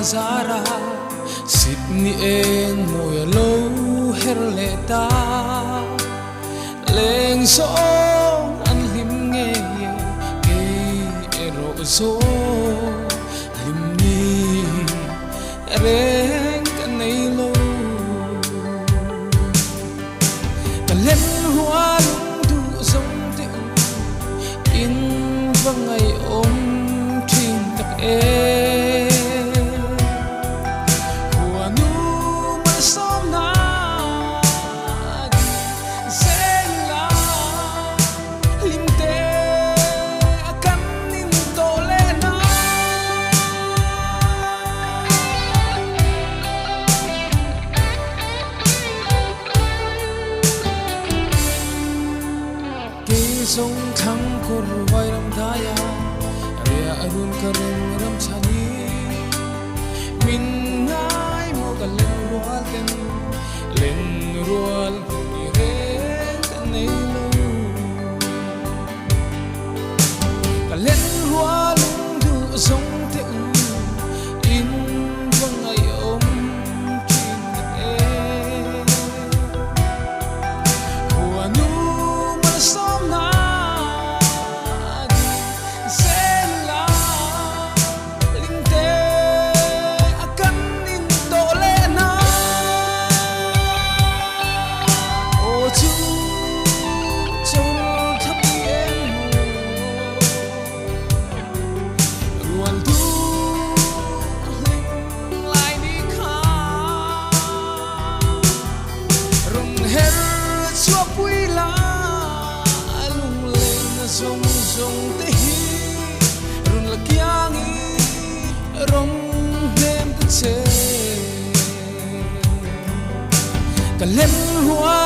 zara Sydney en moya lo herleta leng song an lim nge ke ero zo lim ni reng kan nei lo kan len hua lung du zong ti in vangai om thing tak e song thang kur vai ram daya ria arun karum ram chani min ngai mo kal len rual ni re nei lo kalen rual du song te u in vang ai om chin e hua nu ma som na song song te hi run la kyang i rong nem te che ka len hua